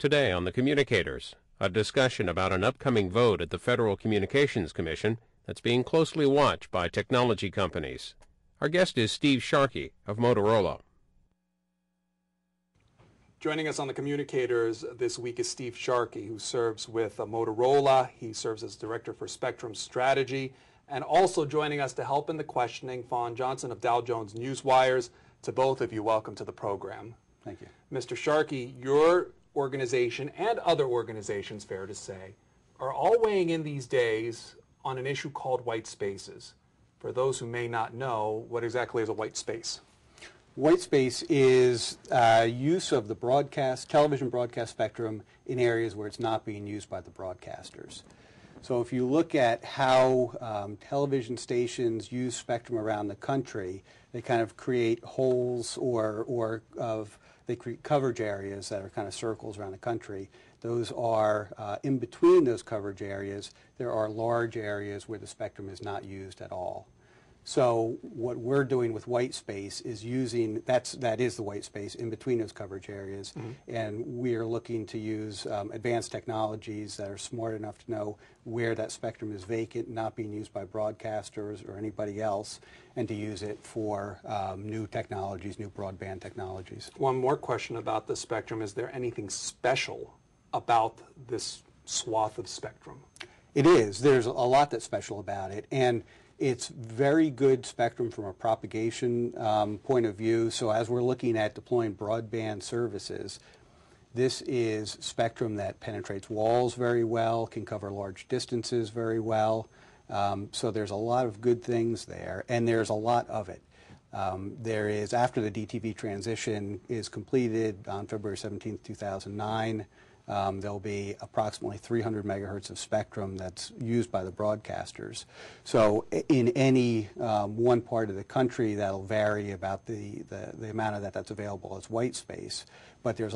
Today on the Communicators, a discussion about an upcoming vote at the Federal Communications Commission that's being closely watched by technology companies. Our guest is Steve Sharkey of Motorola. Joining us on the Communicators this week is Steve Sharkey, who serves with Motorola. He serves as Director for Spectrum Strategy. And also joining us to help in the questioning, Fawn Johnson of Dow Jones Newswires. To both of you, welcome to the program. Thank you. Mr. Sharkey, your organization and other organizations, fair to say, are all weighing in these days on an issue called white spaces. For those who may not know, what exactly is a white space? White space is use of the television broadcast spectrum in areas where it's not being used by the broadcasters. So if you look at how television stations use spectrum around the country, they kind of create holes they create coverage areas that are kind of circles around the country. Those are, in between those coverage areas, there are large areas where the spectrum is not used at all. So what we're doing with white space is using, that is the white space in between those coverage areas, and we are looking to use advanced technologies that are smart enough to know where that spectrum is vacant, not being used by broadcasters or anybody else, and to use it for new technologies, new broadband technologies. One more question about the spectrum. Is there anything special about this swath of spectrum? It is. There's a lot that's special about it, and it's very good spectrum from a propagation point of view. So as we're looking at deploying broadband services, this is spectrum that penetrates walls very well, can cover large distances very well. So there's a lot of good things there, and there's a lot of it. There is, after the DTV transition is completed on February 17, 2009, there'll be approximately 300 megahertz of spectrum that's used by the broadcasters. So in any one part of the country, that'll vary about the amount of that's available as white space. But the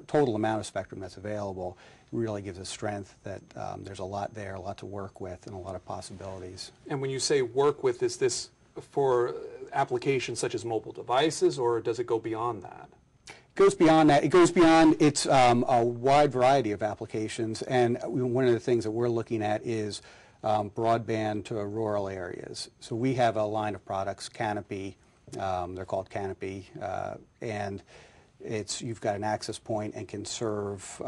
total amount of spectrum that's available really gives us strength that there's a lot there, a lot to work with, and a lot of possibilities. And when you say work with, is this for applications such as mobile devices, or does it go beyond that? It goes beyond that. It goes beyond a wide variety of applications, and one of the things that we're looking at is broadband to rural areas. So we have a line of products, Canopy. They're called Canopy, and you've got an access point and can serve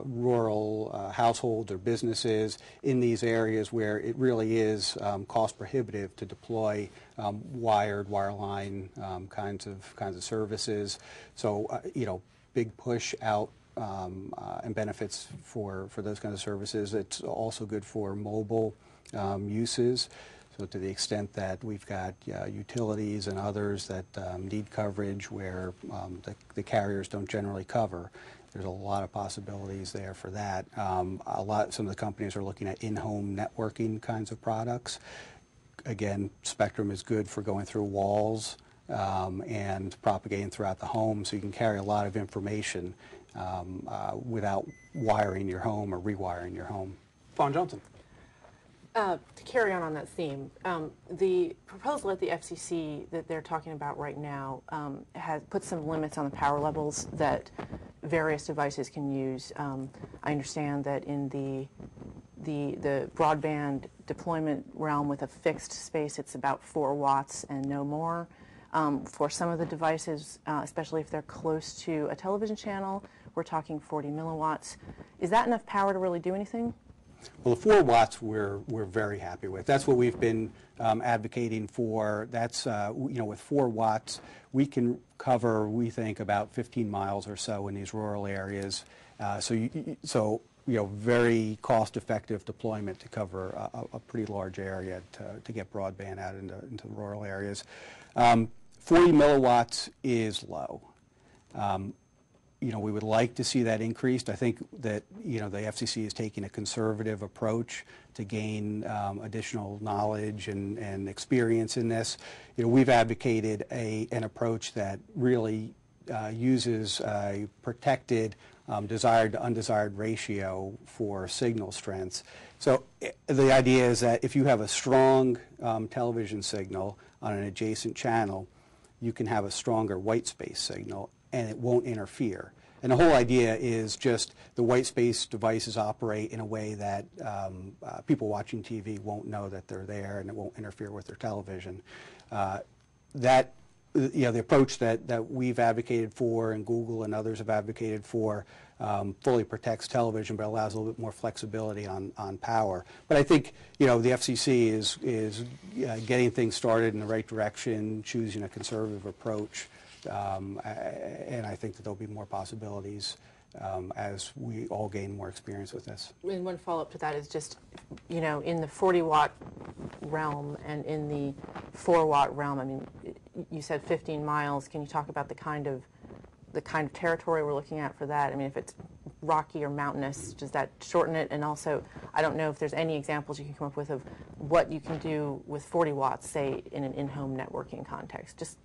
rural households or businesses in these areas where it really is cost prohibitive to deploy wireline kinds of services. So big push out and benefits for those kinds of services. It's also good for mobile uses. So to the extent that we've got utilities and others that need coverage where the carriers don't generally cover, there's a lot of possibilities there for that. Some of the companies are looking at in-home networking kinds of products. Again, spectrum is good for going through walls and propagating throughout the home, so you can carry a lot of information without wiring your home or rewiring your home. Fawn Johnson. To carry on that theme, the proposal at the FCC that they're talking about right now has put some limits on the power levels that various devices can use. I understand that in the broadband deployment realm with a fixed space, it's about 4 watts and no more. For some of the devices, especially if they're close to a television channel, we're talking 40 milliwatts. Is that enough power to really do anything? Well, the 4 watts we're very happy with. That's what we've been advocating for. That's with 4 watts, we can cover, we think, about 15 miles or so in these rural areas. So very cost-effective deployment to cover a pretty large area to get broadband out into rural areas. 40 milliwatts is low. We would like to see that increased. I think that the FCC is taking a conservative approach to gain additional knowledge and experience in this. We've advocated an approach that really uses a protected desired to undesired ratio for signal strengths. So the idea is that if you have a strong television signal on an adjacent channel, you can have a stronger white space signal. and it won't interfere. And the whole idea is just the Whitespace devices operate in a way that people watching TV won't know that they're there, and it won't interfere with their television. The approach that we've advocated for, and Google and others have advocated for, fully protects television, but allows a little bit more flexibility on power. But I think the FCC is getting things started in the right direction, choosing a conservative approach, and I think that there'll be more possibilities as we all gain more experience with this. And one follow-up to that is just, in the 40-watt realm and in the 4-watt realm, I mean, you said 15 miles. Can you talk about the kind of territory we're looking at for that? I mean, if it's rocky or mountainous, does that shorten it? And also, I don't know if there's any examples you can come up with of what you can do with 40 watts, say, in an in-home networking context, just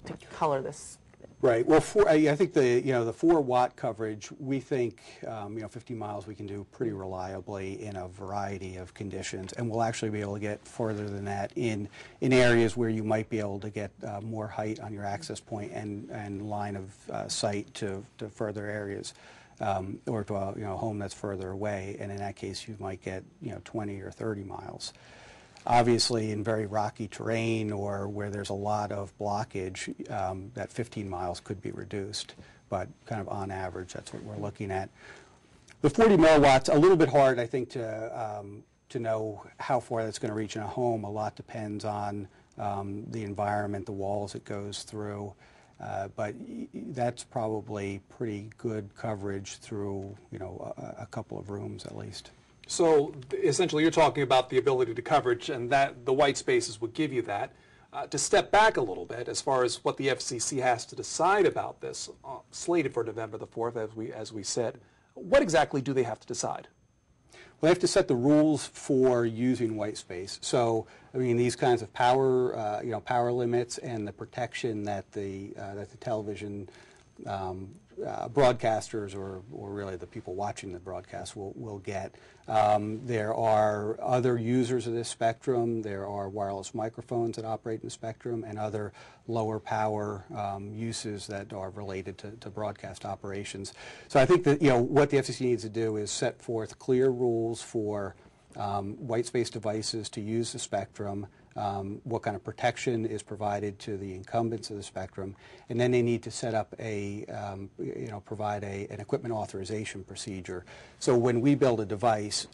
to color this. Right. Well, I think the 4-watt coverage, we think 50 miles we can do pretty reliably in a variety of conditions, and we'll actually be able to get further than that in areas where you might be able to get more height on your access point and line of sight to further areas, or to a home that's further away, and in that case you might get 20 or 30 miles. Obviously, in very rocky terrain or where there's a lot of blockage, that 15 miles could be reduced, but kind of on average, that's what we're looking at. The 40 milliwatts, a little bit hard, I think, to know how far that's going to reach in a home. A lot depends on the environment, the walls it goes through, but that's probably pretty good coverage through, a couple of rooms at least. So essentially you're talking about the ability to coverage, and that the white spaces would give you that. To step back a little bit as far as what the FCC has to decide about this, slated for November the 4th, as we said, what exactly do they have to decide? Well, they have to set the rules for using white space. So, I mean, these kinds of power, power limits and the protection that the television broadcasters or really the people watching the broadcast will get. There are other users of this spectrum. There are wireless microphones that operate in the spectrum and other lower power uses that are related to broadcast operations. So I think that what the FCC needs to do is set forth clear rules for white space devices to use the spectrum, what kind of protection is provided to the incumbents of the spectrum, and then they need to set up provide an equipment authorization procedure. So when we build a device,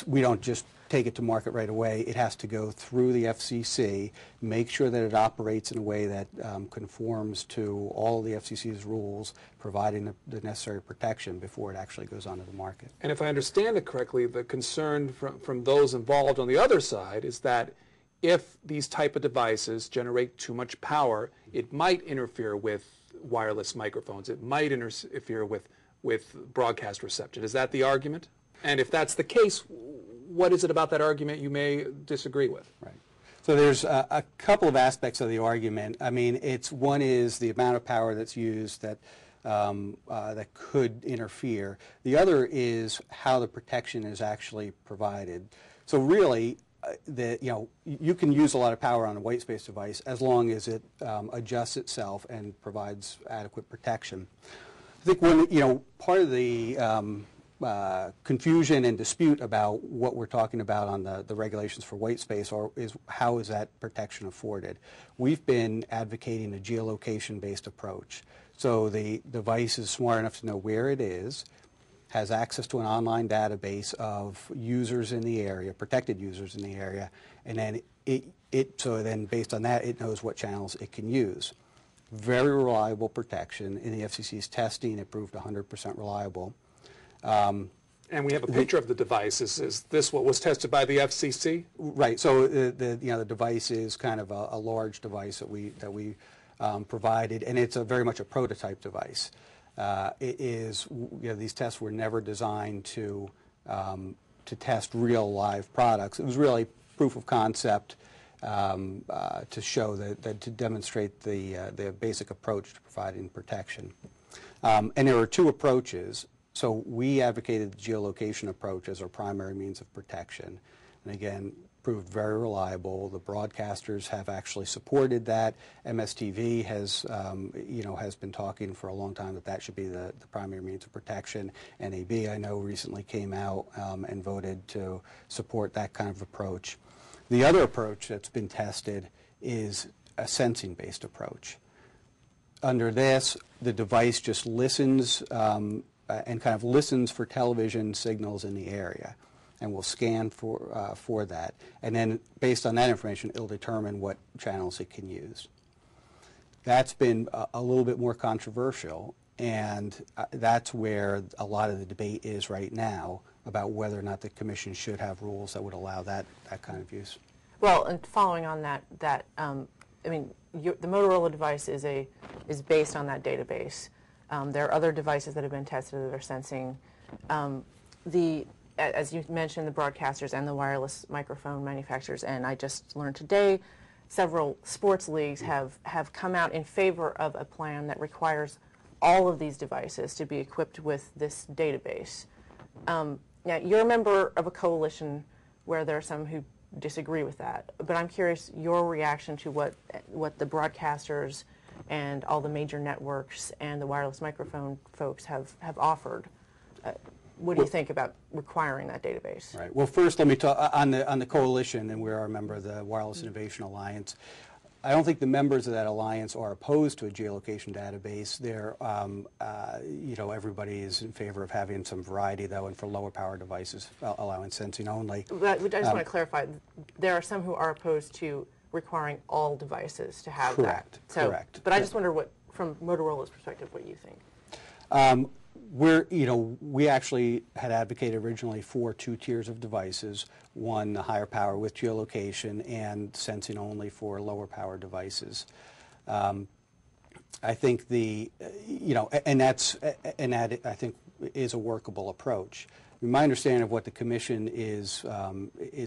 we don't just take it to market right away. It has to go through the FCC, make sure that it operates in a way that conforms to all of the FCC's rules, providing the necessary protection before it actually goes onto the market. And if I understand it correctly, the concern from those involved on the other side is that if these type of devices generate too much power, it might interfere with wireless microphones. It might interfere with broadcast reception. Is that the argument? And if that's the case, what is it about that argument you may disagree with? Right. So there's a couple of aspects of the argument. I mean, one is the amount of power that's used that could interfere. The other is how the protection is actually provided. So really, you can use a lot of power on a white space device as long as it adjusts itself and provides adequate protection. I think part of the confusion and dispute about what we're talking about on the regulations for white space is how is that protection afforded. We've been advocating a geolocation-based approach. So the device is smart enough to know where it is, has access to an online database of users in the area, protected users in the area, and then so then based on that, it knows what channels it can use. Very reliable protection. In the FCC's testing, it proved 100% reliable. And we have a picture of the device. Is this what was tested by the FCC? Right. So the device is kind of a large device that we provided, and it's very much a prototype device. These tests were never designed to test real live products. It was really proof of concept to show to demonstrate the basic approach to providing protection. And there were two approaches. So we advocated the geolocation approach as our primary means of protection. And again, proved very reliable. The broadcasters have actually supported that. MSTV has, has been talking for a long time that that should be the primary means of protection. NAB, I know, recently came out and voted to support that kind of approach. The other approach that's been tested is a sensing-based approach. Under this, the device just listens and kind of listens for television signals in the area, and will scan for that. And then, based on that information, it'll determine what channels it can use. That's been a little bit more controversial, and that's where a lot of the debate is right now about whether or not the Commission should have rules that would allow that kind of use. Well, and following on that, I mean, the Motorola device is based on that database. There are other devices that have been tested that are sensing. As you mentioned, the broadcasters and the wireless microphone manufacturers, and I just learned today, several sports leagues have come out in favor of a plan that requires all of these devices to be equipped with this database. Now, you're a member of a coalition where there are some who disagree with that, but I'm curious your reaction to what the broadcasters and all the major networks and the wireless microphone folks have offered. What do you think about requiring that database? Right. Well, first, let me talk on the coalition, and we're a member of the Wireless Innovation Alliance. I don't think the members of that alliance are opposed to a geolocation database. They're, everybody is in favor of having some variety, though, and for lower power devices, allowing sensing only. But I just want to clarify, there are some who are opposed to requiring all devices to have correct, that. So, correct. But I just wonder what, from Motorola's perspective, what you think. We actually had advocated originally for 2 tiers of devices, one the higher power with geolocation and sensing only for lower power devices. I think that I think is a workable approach. My understanding of what the Commission is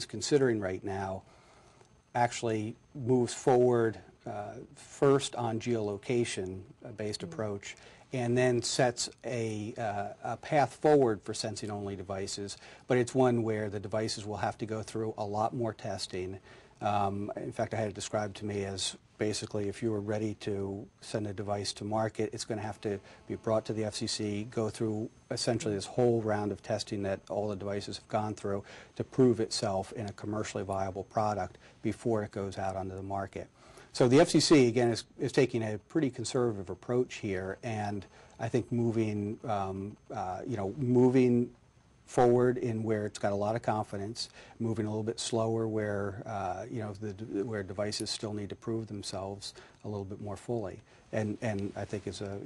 considering right now actually moves forward first on geolocation-based approach, and then sets a path forward for sensing-only devices, but it's one where the devices will have to go through a lot more testing. In fact, I had it described to me as basically if you were ready to send a device to market, it's going to have to be brought to the FCC, go through essentially this whole round of testing that all the devices have gone through to prove itself in a commercially viable product before it goes out onto the market. So the FCC, again, is taking a pretty conservative approach here, and I think moving forward in where it's got a lot of confidence, moving a little bit slower where where devices still need to prove themselves a little bit more fully, and I think is a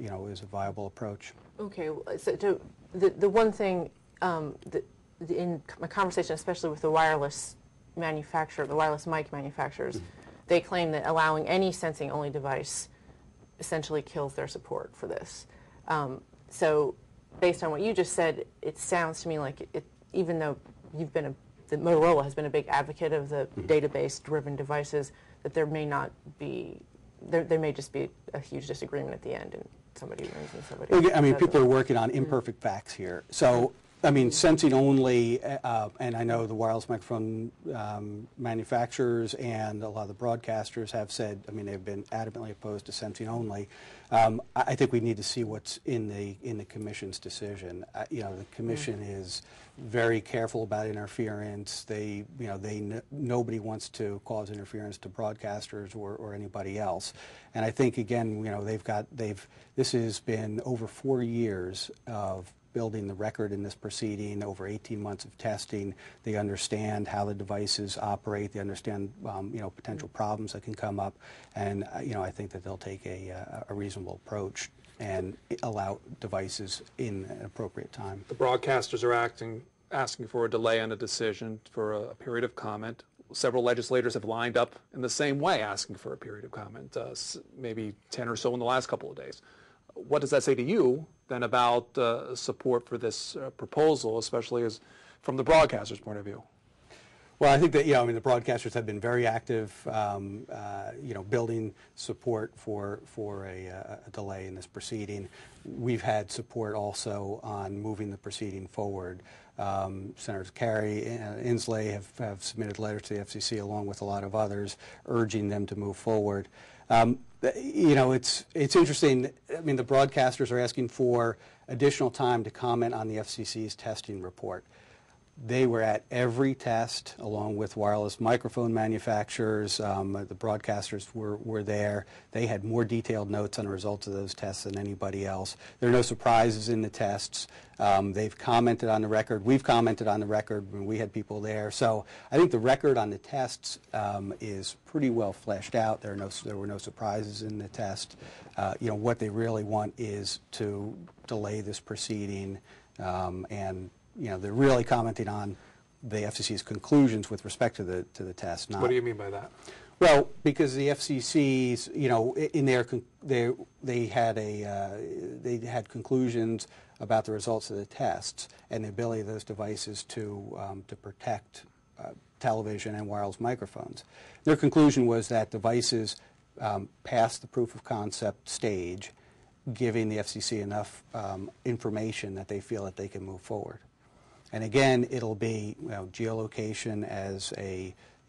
viable approach. Okay, so the one thing in my conversation, especially with the wireless manufacturer, the wireless mic manufacturers. Mm-hmm. They claim that allowing any sensing-only device essentially kills their support for this. So based on what you just said, it sounds to me like even though the Motorola has been a big advocate of the mm-hmm. database-driven devices, that there may just be a huge disagreement at the end, and somebody wins and somebody doesn't. I mean, people are working on imperfect facts here. So I mean, sensing only, and I know the wireless microphone manufacturers and a lot of the broadcasters have said, I mean, they've been adamantly opposed to sensing only. I think we need to see what's in the Commission's decision. The Commission is very careful about interference. Nobody wants to cause interference to broadcasters or anybody else. And I think again, this has been over 4 years of building the record in this proceeding, over 18 months of testing. They understand how the devices operate. They understand, potential problems that can come up. And, I think that they'll take a reasonable approach and allow devices in an appropriate time. The broadcasters are asking for a delay on a decision for a period of comment. Several legislators have lined up in the same way, asking for a period of comment, maybe 10 or so in the last couple of days. What does that say to you then about support for this proposal, especially as from the broadcaster's point of view? Well, I think that, I mean, the broadcasters have been very active, building support for a delay in this proceeding. We've had support also on moving the proceeding forward. Senators Kerry and Inslee have submitted letters to the FCC along with a lot of others urging them to move forward. It's interesting. I mean, the broadcasters are asking for additional time to comment on the FCC's testing report. They were at every test along with wireless microphone manufacturers. The broadcasters were there. They had more detailed notes on the results of those tests than anybody else. There are no surprises in the tests. They've commented on the record. We've commented on the record when we had people there. So I think the record on the tests is pretty well fleshed out. There were no surprises in the test. What they really want is to delay this proceeding and they're really commenting on the FCC's conclusions with respect to the test. What do you mean by that? Well, because the FCC's, in they had conclusions about the results of the tests and the ability of those devices to protect television and wireless microphones. Their conclusion was that devices passed the proof of concept stage, giving the FCC enough information that they feel that they can move forward. And again, it'll be geolocation as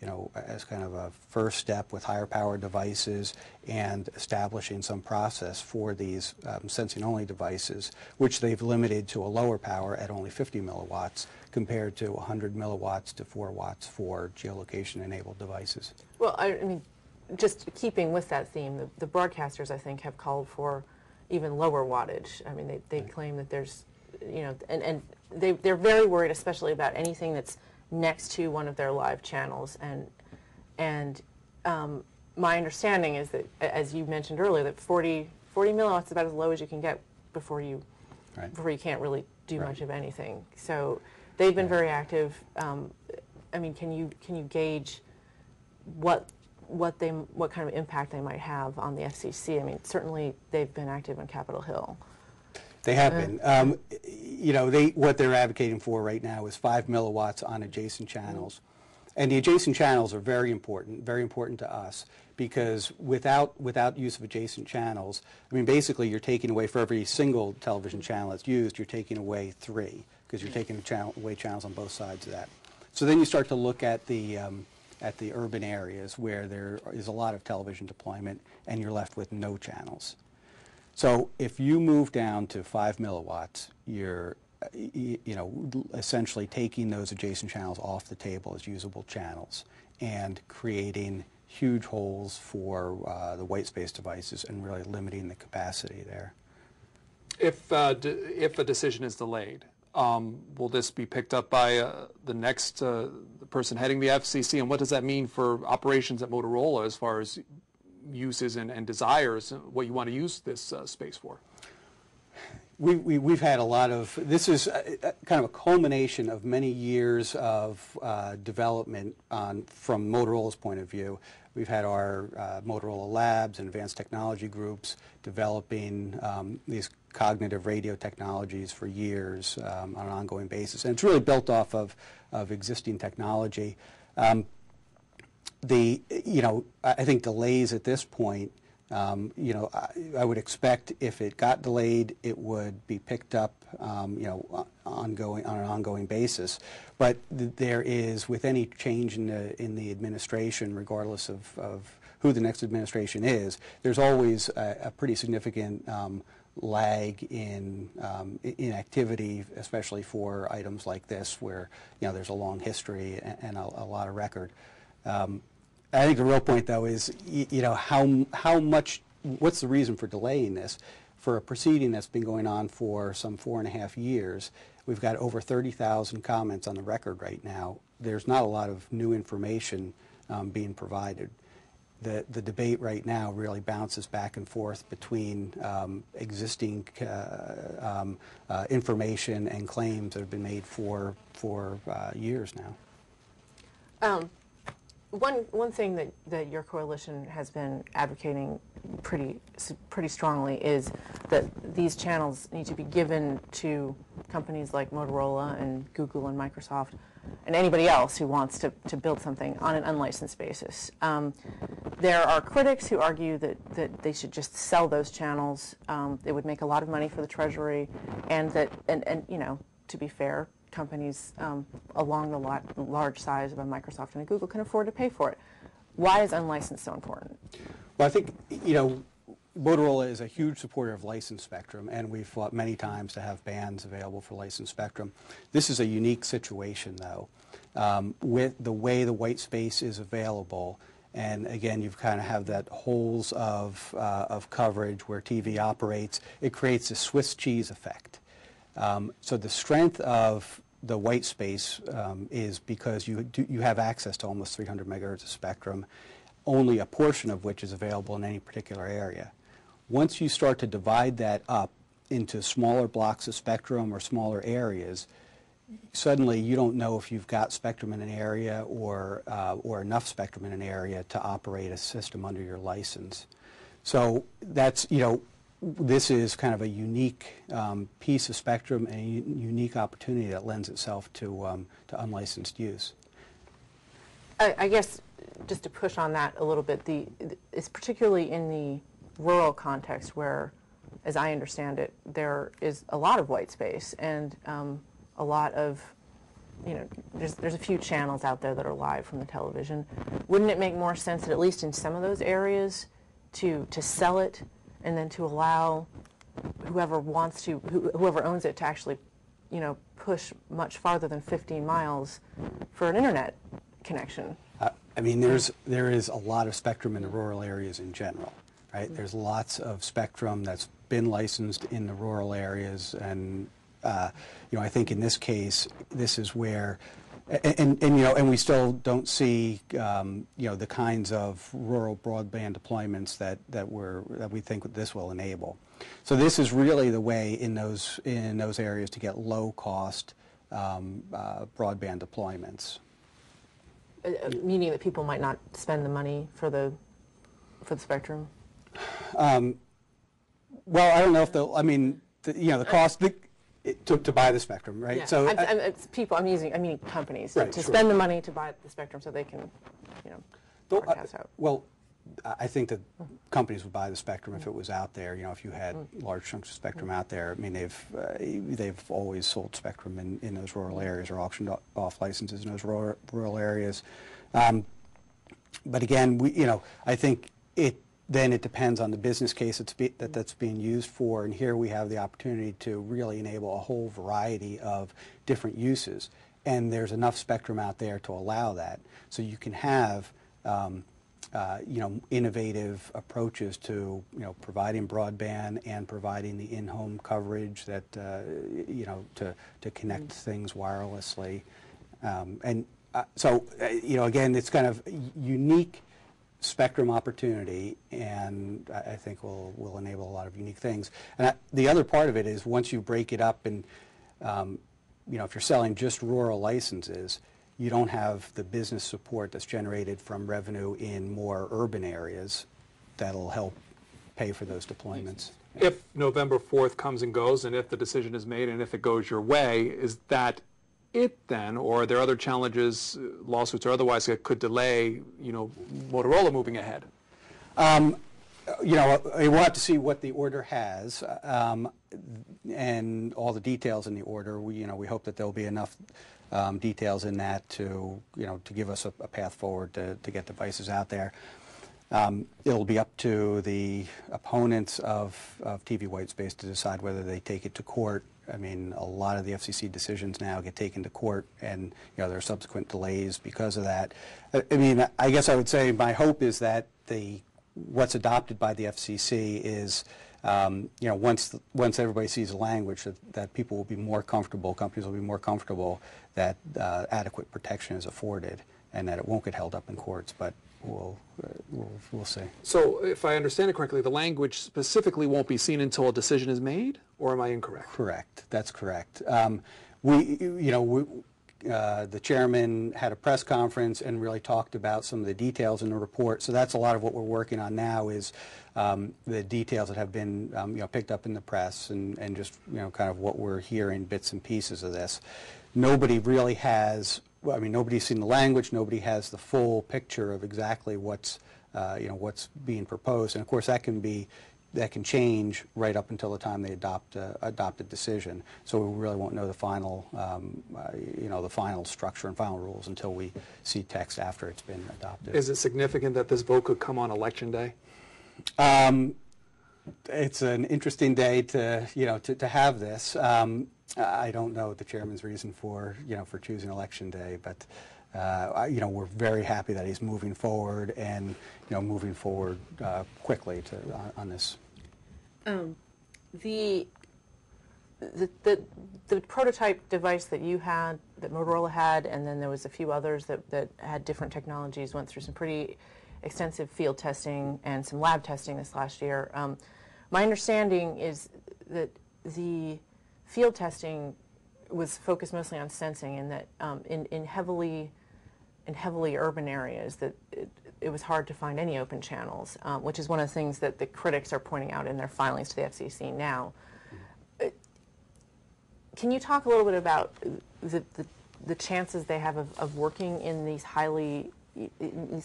as kind of a first step with higher power devices and establishing some process for these sensing-only devices, which they've limited to a lower power at only 50 milliwatts compared to 100 milliwatts to 4 watts for geolocation-enabled devices. Well, I mean, just keeping with that theme, the broadcasters, I think, have called for even lower wattage. I mean, they claim that there's, and they're very worried, especially about anything that's next to one of their live channels. And my understanding is that, as you mentioned earlier, that 40 milliwatts is about as low as you can get before you can't really do much of anything. So they've been very active. I mean, can you gauge what kind of impact they might have on the FCC? I mean, certainly they've been active on Capitol Hill. They have been. What they're advocating for right now is 5 milliwatts on adjacent channels. And the adjacent channels are very important to us, because without use of adjacent channels, I mean, basically you're taking away, for every single television channel that's used, you're taking away 3, because you're taking away channels on both sides of that. So then you start to look at the urban areas where there is a lot of television deployment, and you're left with no channels. So if you move down to 5 milliwatts, you're essentially taking those adjacent channels off the table as usable channels and creating huge holes for the Whitespace devices and really limiting the capacity there. If a decision is delayed, will this be picked up by the next person heading the FCC, and what does that mean for operations at Motorola as far as uses and desires, what you want to use this space for? We've had a lot of, this is kind of a culmination of many years of development from Motorola's point of view. We've had our Motorola Labs and advanced technology groups developing these cognitive radio technologies for years on an ongoing basis. And it's really built off of existing technology. I think delays at this point, I would expect if it got delayed, it would be picked up, on an ongoing basis. But there is, with any change in the administration, regardless of who the next administration is, there's always a pretty significant lag in activity, especially for items like this, where there's a long history and a lot of record. I think the real point, though, is how much. What's the reason for delaying this? For a proceeding that's been going on for some 4.5 years, we've got over 30,000 comments on the record right now. There's not a lot of new information being provided. The debate right now really bounces back and forth between existing information and claims that have been made for years now. One thing that your coalition has been advocating pretty strongly is that these channels need to be given to companies like Motorola and Google and Microsoft and anybody else who wants to build something on an unlicensed basis. There are critics who argue that they should just sell those channels. It would make a lot of money for the Treasury, and that, and you know, to be fair, companies along the large size of a Microsoft and a Google can afford to pay for it. Why is unlicensed so important? Well, I think, you know, Motorola is a huge supporter of licensed spectrum, and we've fought many times to have bands available for licensed spectrum. This is a unique situation, though, with the way the white space is available. And again, you kind of have that holes of coverage where TV operates. It creates a Swiss cheese effect. So the strength of the white space is because you have access to almost 300 megahertz of spectrum, only a portion of which is available in any particular area. Once you start to divide that up into smaller blocks of spectrum or smaller areas, suddenly you don't know if you've got spectrum in an area or enough spectrum in an area to operate a system under your license. So that's, you know, this is kind of a unique piece of spectrum and a unique opportunity that lends itself to unlicensed use. I guess just to push on that a little bit, it's particularly in the rural context where, as I understand it, there is a lot of white space and a lot of, you know, there's a few channels out there that are live from the television. Wouldn't it make more sense that at least in some of those areas to sell it and then to allow whoever wants to, whoever owns it to actually, you know, push much farther than 15 miles for an internet connection? I mean, there is a lot of spectrum in the rural areas in general, right? There's lots of spectrum that's been licensed in the rural areas, and you know, I think in this case, this is where, and you know, and we still don't see you know, the kinds of rural broadband deployments that we think this will enable. So this is really the way in those areas to get low cost broadband deployments. Meaning that people might not spend the money for the spectrum? Well, I don't know if they'll, I mean, you know, the cost to buy the spectrum, right? Yeah. So it's people, I mean companies, right, to sure. spend the money to buy the spectrum so they can, you know, broadcast out. Well, I think that companies would buy the spectrum if it was out there. You know, if you had large chunks of spectrum out there. I mean, they've always sold spectrum in those rural areas or auctioned off licenses in those rural areas. But again, you know, I think then it depends on the business case that's being used for. And here we have the opportunity to really enable a whole variety of different uses. And there's enough spectrum out there to allow that. So you can have you know, innovative approaches to, you know, providing broadband and providing the in-home coverage that, you know, to connect things wirelessly. So, you know, again, it's kind of unique spectrum opportunity, and I think will enable a lot of unique things. And the other part of it is once you break it up and, you know, if you're selling just rural licenses, you don't have the business support that's generated from revenue in more urban areas that'll help pay for those deployments. If November 4th comes and goes, and if the decision is made, and if it goes your way, is that it then, or are there other challenges, lawsuits or otherwise, that could delay, you know, Motorola moving ahead? You know, we'll have to see what the order has and all the details in the order. We hope that there'll be enough details in that to, you know, to give us a path forward to get devices out there. It'll be up to the opponents of TV Whitespace to decide whether they take it to court. I mean, a lot of the FCC decisions now get taken to court, and, you know, there are subsequent delays because of that. I mean, I guess I would say my hope is that what's adopted by the FCC is, you know, once everybody sees the language, that people will be more comfortable, companies will be more comfortable that adequate protection is afforded, and that it won't get held up in courts. But we'll see. So, if I understand it correctly, the language specifically won't be seen until a decision is made, or am I incorrect? Correct. That's correct. The chairman had a press conference and really talked about some of the details in the report. So that's a lot of what we're working on now is the details that have been you know, picked up in the press and just, you know, kind of what we're hearing, bits and pieces of this. Nobody really has well, I mean, nobody's seen the language. Nobody has the full picture of exactly what's what's being proposed, and of course that can change right up until the time they adopt a decision. So we really won't know the final the final structure and final rules until we see text after it's been adopted. Is it significant that this vote could come on Election Day? It's an interesting day to have this. I don't know the chairman's reason for for choosing Election Day, but we're very happy that he's moving forward and moving forward quickly on this. The prototype device that you had, that Motorola had, and then there was a few others that had different technologies, went through some pretty extensive field testing and some lab testing this last year. My understanding is that the field testing was focused mostly on sensing, and that in heavily urban areas that it was hard to find any open channels, which is one of the things that the critics are pointing out in their filings to the FCC now. Can you talk a little bit about the chances they have of working in these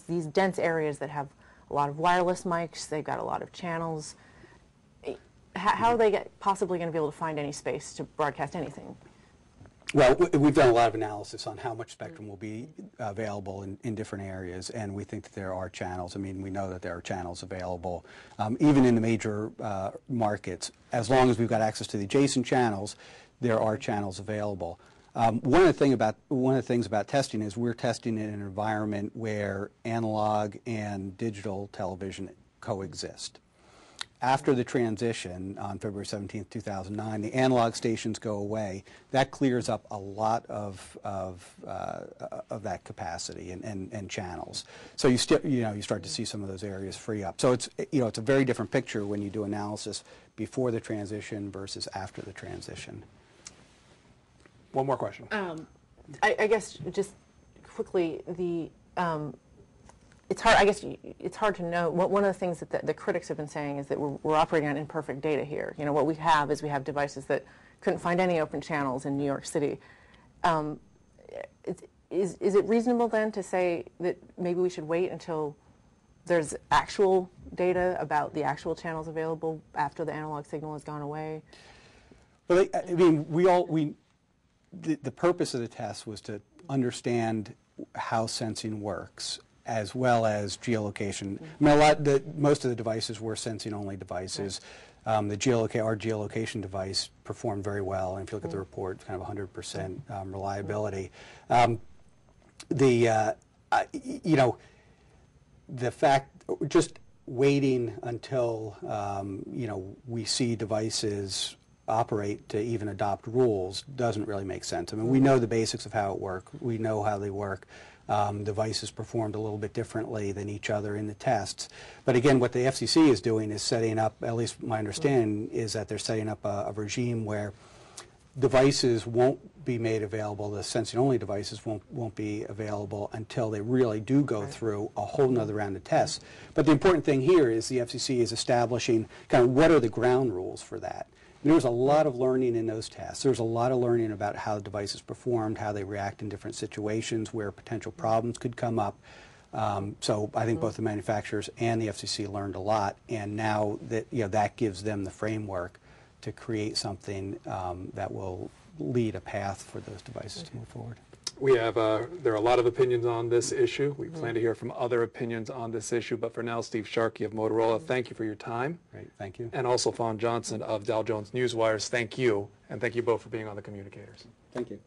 these dense areas that have a lot of wireless mics, they've got a lot of channels? How are they possibly going to be able to find any space to broadcast anything? Well, we've done a lot of analysis on how much spectrum will be available in different areas, and we think that there are channels. I mean, we know that there are channels available, even in the major markets. As long as we've got access to the adjacent channels, there are channels available. One of the things about testing is we're testing in an environment where analog and digital television coexist. After the transition on February 17th, 2009, the analog stations go away. That clears up a lot of that capacity and channels. So you start to see some of those areas free up. So it's a very different picture when you do analysis before the transition versus after the transition. One more question. I guess just quickly, it's hard. I guess it's hard to know. One of the things that the critics have been saying is that we're operating on imperfect data here. What we have is we have devices that couldn't find any open channels in New York City. Is it reasonable then to say that maybe we should wait until there's actual data about the actual channels available after the analog signal has gone away? Well, I mean, the purpose of the test was to understand how sensing works, as well as geolocation. I mean, most of the devices were sensing-only devices. Right. Our geolocation device performed very well, and if you look at the report, it's kind of 100% reliability. The fact, just waiting until we see devices operate to even adopt rules doesn't really make sense. I mean, we know the basics of how it works. We know how they work. Devices performed a little bit differently than each other in the tests. But again, what the FCC is doing is setting up, at least my understanding is that they're setting up a regime where devices won't be made available, the sensing-only devices won't be available until they really do go through a whole nother round of tests. But the important thing here is the FCC is establishing kind of what are the ground rules for that. And there was a lot of learning in those tests. There's a lot of learning about how devices performed, how they react in different situations where potential problems could come up. So I think both the manufacturers and the FCC learned a lot, and now that that gives them the framework to create something that will lead a path for those devices to move forward. We have, there are a lot of opinions on this issue. We plan to hear from other opinions on this issue, but for now, Steve Sharkey of Motorola, thank you for your time. Great, thank you. And also Fawn Johnson of Dow Jones Newswires, thank you. And thank you both for being on the Communicators. Thank you.